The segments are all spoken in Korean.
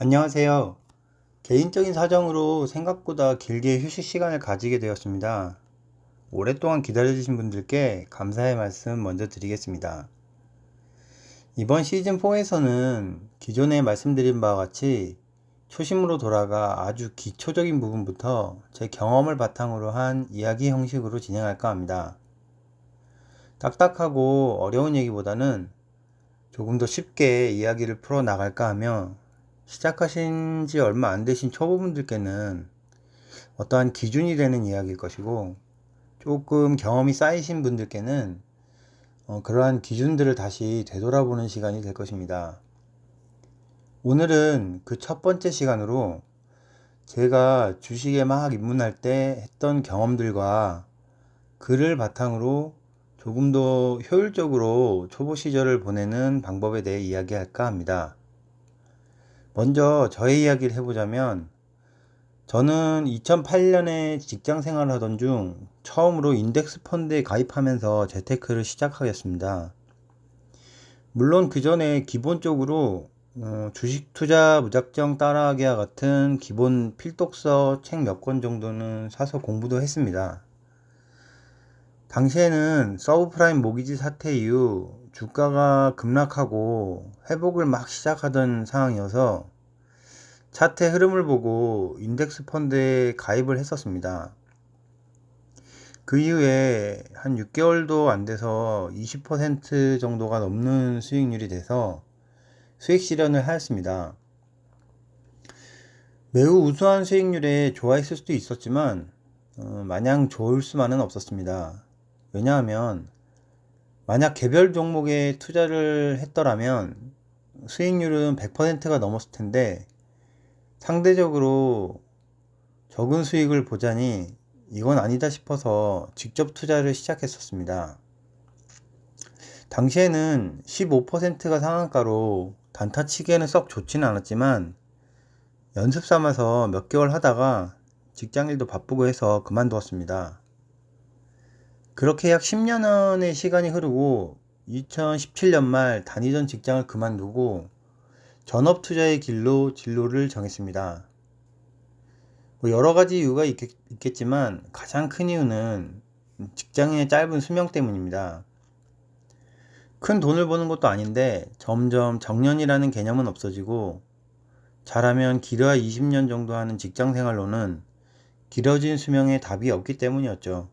안녕하세요. 개인적인 사정으로 생각보다 길게 휴식 시간을 가지게 되었습니다. 오랫동안 기다려주신 분들께 감사의 말씀 먼저 드리겠습니다. 이번 시즌4에서는 기존에 말씀드린 바와 같이 초심으로 돌아가 아주 기초적인 부분부터 제 경험을 바탕으로 한 이야기 형식으로 진행할까 합니다. 딱딱하고 어려운 얘기보다는 조금 더 쉽게 이야기를 풀어 나갈까 하며 시작하신 지 얼마 안 되신 초보분들께는 어떠한 기준이 되는 이야기일 것이고, 조금 경험이 쌓이신 분들께는 그러한 기준들을 다시 되돌아보는 시간이 될 것입니다. 오늘은 그 첫 번째 시간으로 제가 주식에 막 입문할 때 했던 경험들과 그를 바탕으로 조금 더 효율적으로 초보 시절을 보내는 방법에 대해 이야기할까 합니다. 먼저 저의 이야기를 해보자면, 저는 2008년에 직장 생활을 하던 중 처음으로 인덱스 펀드에 가입하면서 재테크를 시작하겠습니다. 물론 그 전에 기본적으로 주식 투자 무작정 따라하기와 같은 기본 필독서 책 몇 권 정도는 사서 공부도 했습니다. 당시에는 서브프라임 모기지 사태 이후 주가가 급락하고 회복을 막 시작하던 상황이어서 차트의 흐름을 보고 인덱스 펀드에 가입을 했었습니다. 그 이후에 한 6개월도 안 돼서 20% 정도가 넘는 수익률이 돼서 수익 실현을 하였습니다. 매우 우수한 수익률에 좋아했을 수도 있었지만 마냥 좋을 수만은 없었습니다. 왜냐하면 만약 개별 종목에 투자를 했더라면 수익률은 100%가 넘었을 텐데, 상대적으로 적은 수익을 보자니 이건 아니다 싶어서 직접 투자를 시작했었습니다. 당시에는 15%가 상한가로 단타 치기에는 썩 좋지는 않았지만 연습 삼아서 몇 개월 하다가 직장일도 바쁘고 해서 그만두었습니다. 그렇게 약 10년의 시간이 흐르고 2017년 말 다니던 직장을 그만두고 전업 투자의 길로 진로를 정했습니다. 여러 가지 이유가 있겠지만 가장 큰 이유는 직장인의 짧은 수명 때문입니다. 큰 돈을 버는 것도 아닌데 점점 정년이라는 개념은 없어지고, 잘하면 길어야 20년 정도 하는 직장 생활로는 길어진 수명에 답이 없기 때문이었죠.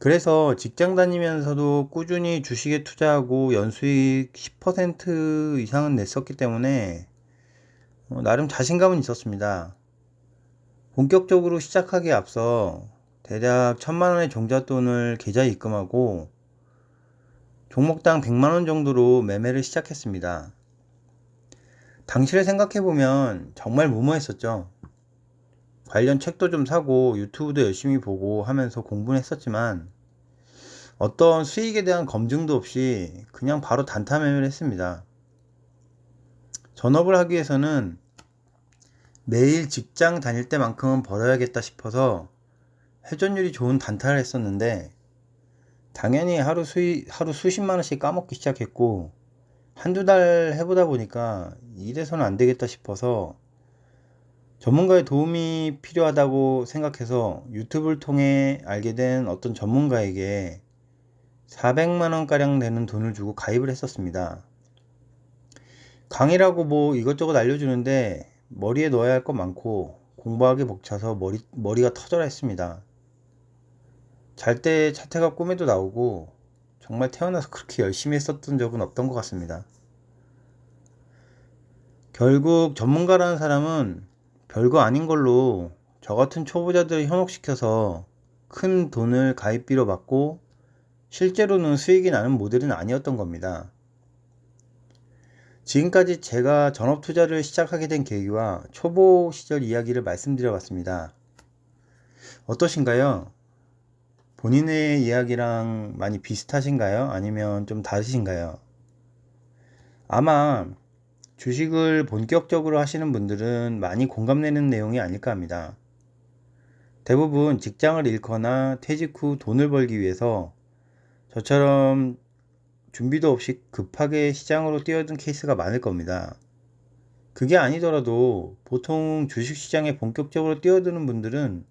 그래서 직장 다니면서도 꾸준히 주식에 투자하고 연수익 10% 이상은 냈었기 때문에 나름 자신감은 있었습니다. 본격적으로 시작하기에 앞서 대략 1000만원의 종잣돈을 계좌에 입금하고 종목당 100만원 정도로 매매를 시작했습니다. 당시를 생각해보면 정말 무모했었죠. 관련 책도 좀 사고 유튜브도 열심히 보고 하면서 공부는 했었지만 어떤 수익에 대한 검증도 없이 그냥 바로 단타 매매를 했습니다. 전업을 하기 위해서는 매일 직장 다닐 때만큼은 벌어야겠다 싶어서 회전율이 좋은 단타를 했었는데, 당연히 하루 수십만원씩 까먹기 시작했고, 한두 달 해보다 보니까 이래서는 안 되겠다 싶어서 전문가의 도움이 필요하다고 생각해서 유튜브를 통해 알게 된 어떤 전문가에게 400만원가량 되는 돈을 주고 가입을 했었습니다. 강의라고 뭐 이것저것 알려주는데 머리에 넣어야 할 거 많고 공부하기 벅차서 머리가 터져라 했습니다. 잘 때 차트가 꿈에도 나오고 정말 태어나서 그렇게 열심히 했었던 적은 없던 것 같습니다. 결국 전문가라는 사람은 별거 아닌 걸로 저 같은 초보자들을 현혹시켜서 큰 돈을 가입비로 받고 실제로는 수익이 나는 모델은 아니었던 겁니다. 지금까지 제가 전업 투자를 시작하게 된 계기와 초보 시절 이야기를 말씀드려 봤습니다. 어떠신가요? 본인의 이야기랑 많이 비슷하신가요? 아니면 좀 다르신가요? 아마 주식을 본격적으로 하시는 분들은 많이 공감되는 내용이 아닐까 합니다. 대부분 직장을 잃거나 퇴직 후 돈을 벌기 위해서 저처럼 준비도 없이 급하게 시장으로 뛰어든 케이스가 많을 겁니다. 그게 아니더라도 보통 주식시장에 본격적으로 뛰어드는 분들은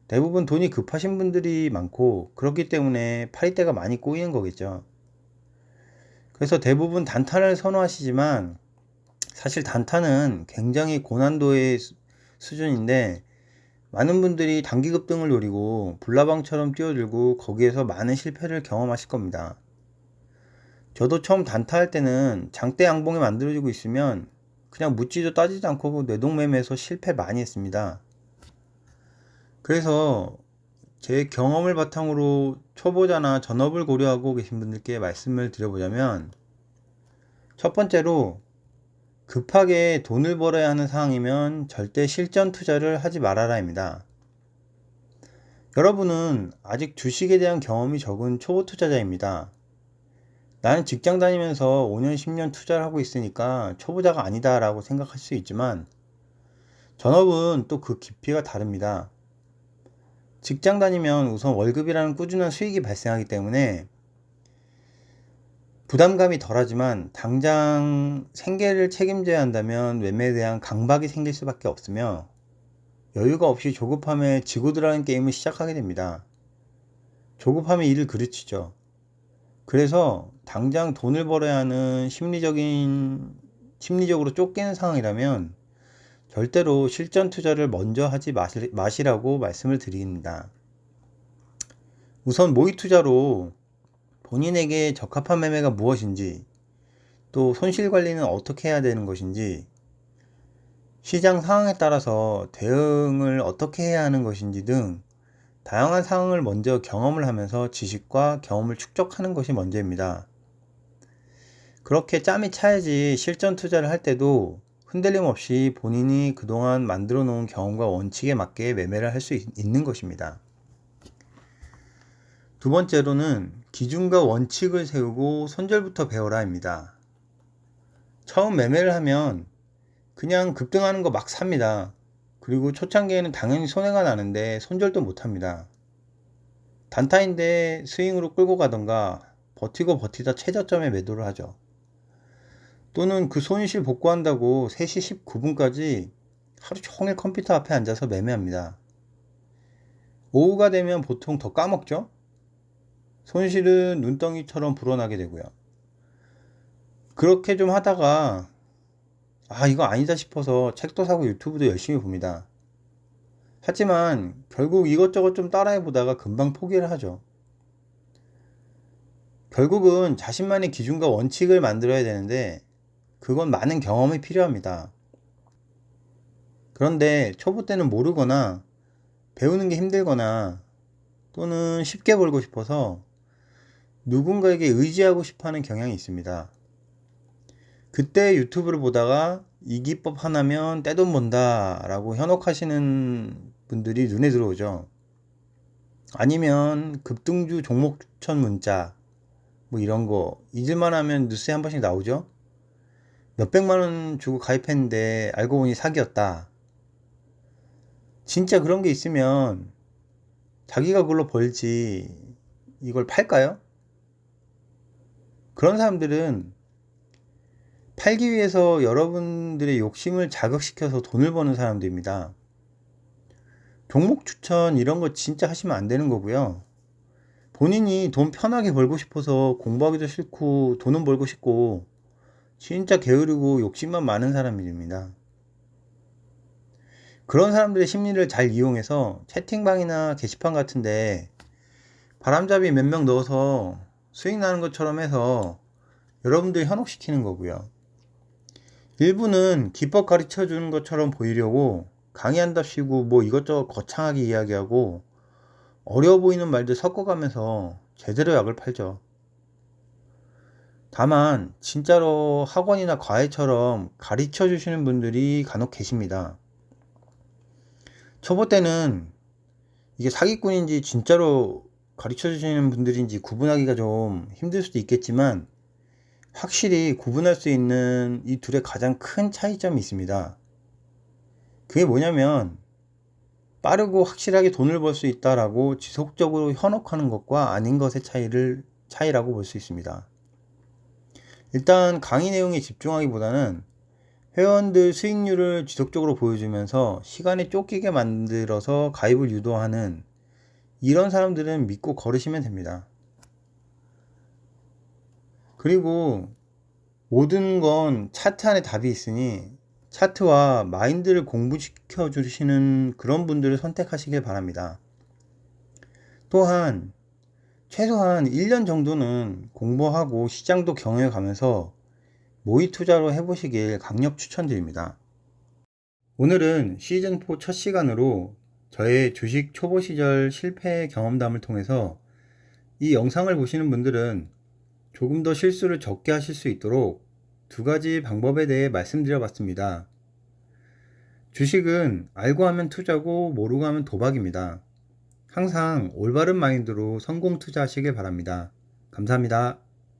대부분 돈이 급하신 분들이 많고, 그렇기 때문에 파리대가 많이 꼬이는 거겠죠. 그래서 대부분 단타를 선호하시지만, 사실 단타는 굉장히 고난도의 수준인데, 많은 분들이 단기 급등을 노리고 불나방처럼 뛰어들고 거기에서 많은 실패를 경험하실 겁니다. 저도 처음 단타할 때는 장대 양봉이 만들어지고 있으면 그냥 묻지도 따지도 않고 뇌동매매해서 실패 많이 했습니다. 그래서 제 경험을 바탕으로 초보자나 전업을 고려하고 계신 분들께 말씀을 드려보자면, 첫 번째로 급하게 돈을 벌어야 하는 상황이면 절대 실전 투자를 하지 말아라입니다. 여러분은 아직 주식에 대한 경험이 적은 초보 투자자입니다. 나는 직장 다니면서 5년, 10년 투자를 하고 있으니까 초보자가 아니다 라고 생각할 수 있지만, 전업은 또 그 깊이가 다릅니다. 직장 다니면 우선 월급이라는 꾸준한 수익이 발생하기 때문에 부담감이 덜하지만, 당장 생계를 책임져야 한다면 매매에 대한 강박이 생길 수밖에 없으며, 여유가 없이 조급함에 지고 들어가는 게임을 시작하게 됩니다. 조급함에 이를 그르치죠. 그래서 당장 돈을 벌어야 하는 심리적으로 쫓기는 상황이라면 절대로 실전 투자를 먼저 하지 마시라고 말씀을 드립니다. 우선 모의 투자로 본인에게 적합한 매매가 무엇인지, 또 손실 관리는 어떻게 해야 되는 것인지, 시장 상황에 따라서 대응을 어떻게 해야 하는 것인지 등 다양한 상황을 먼저 경험을 하면서 지식과 경험을 축적하는 것이 먼저입니다. 그렇게 짬이 차야지 실전 투자를 할 때도 흔들림 없이 본인이 그동안 만들어 놓은 경험과 원칙에 맞게 매매를 할 수 있는 것입니다. 두 번째로는 기준과 원칙을 세우고 손절부터 배워라입니다. 처음 매매를 하면 그냥 급등하는 거 막 삽니다. 그리고 초창기에는 당연히 손해가 나는데 손절도 못합니다. 단타인데 스윙으로 끌고 가던가 버티고 버티다 최저점에 매도를 하죠. 또는 그 손실 복구한다고 3시 19분까지 하루 종일 컴퓨터 앞에 앉아서 매매합니다. 오후가 되면 보통 더 까먹죠? 손실은 눈덩이처럼 불어나게 되고요. 그렇게 좀 하다가 이거 아니다 싶어서 책도 사고 유튜브도 열심히 봅니다. 하지만 결국 이것저것 좀 따라해 보다가 금방 포기를 하죠. 결국은 자신만의 기준과 원칙을 만들어야 되는데, 그건 많은 경험이 필요합니다. 그런데 초보 때는 모르거나 배우는 게 힘들거나 또는 쉽게 벌고 싶어서 누군가에게 의지하고 싶어 하는 경향이 있습니다. 그때 유튜브를 보다가 이 기법 하나면 떼돈 번다 라고 현혹하시는 분들이 눈에 들어오죠. 아니면 급등주 종목 추천 문자 뭐 이런 거 잊을만 하면 뉴스에 한 번씩 나오죠. 몇백만원 주고 가입했는데 알고 보니 사기였다. 진짜 그런 게 있으면 자기가 그걸로 벌지 이걸 팔까요? 그런 사람들은 팔기 위해서 여러분들의 욕심을 자극시켜서 돈을 버는 사람들입니다. 종목 추천 이런 거 진짜 하시면 안 되는 거고요. 본인이 돈 편하게 벌고 싶어서 공부하기도 싫고 돈은 벌고 싶고 진짜 게으르고 욕심만 많은 사람들입니다. 그런 사람들의 심리를 잘 이용해서 채팅방이나 게시판 같은데 바람잡이 몇 명 넣어서 수익 나는 것처럼 해서 여러분들 현혹시키는 거고요. 일부는 기법 가르쳐 주는 것처럼 보이려고 강의한답시고 뭐 이것저것 거창하게 이야기하고 어려워 보이는 말들 섞어가면서 제대로 약을 팔죠. 다만 진짜로 학원이나 과외처럼 가르쳐 주시는 분들이 간혹 계십니다. 초보 때는 이게 사기꾼인지 진짜로 가르쳐 주시는 분들인지 구분하기가 좀 힘들 수도 있겠지만, 확실히 구분할 수 있는 이 둘의 가장 큰 차이점이 있습니다. 그게 뭐냐면 빠르고 확실하게 돈을 벌 수 있다라고 지속적으로 현혹하는 것과 아닌 것의 차이라고 볼 수 있습니다. 일단 강의 내용에 집중하기보다는 회원들 수익률을 지속적으로 보여주면서 시간에 쫓기게 만들어서 가입을 유도하는 이런 사람들은 믿고 걸으시면 됩니다. 그리고 모든 건 차트 안에 답이 있으니 차트와 마인드를 공부시켜 주시는 그런 분들을 선택하시길 바랍니다. 또한 최소한 1년 정도는 공부하고 시장도 경영해 가면서 모의 투자로 해보시길 강력 추천드립니다. 오늘은 시즌4 첫 시간으로 저의 주식 초보 시절 실패 경험담을 통해서 이 영상을 보시는 분들은 조금 더 실수를 적게 하실 수 있도록 두 가지 방법에 대해 말씀드려 봤습니다. 주식은 알고 하면 투자고 모르고 하면 도박입니다. 항상 올바른 마인드로 성공 투자하시길 바랍니다. 감사합니다.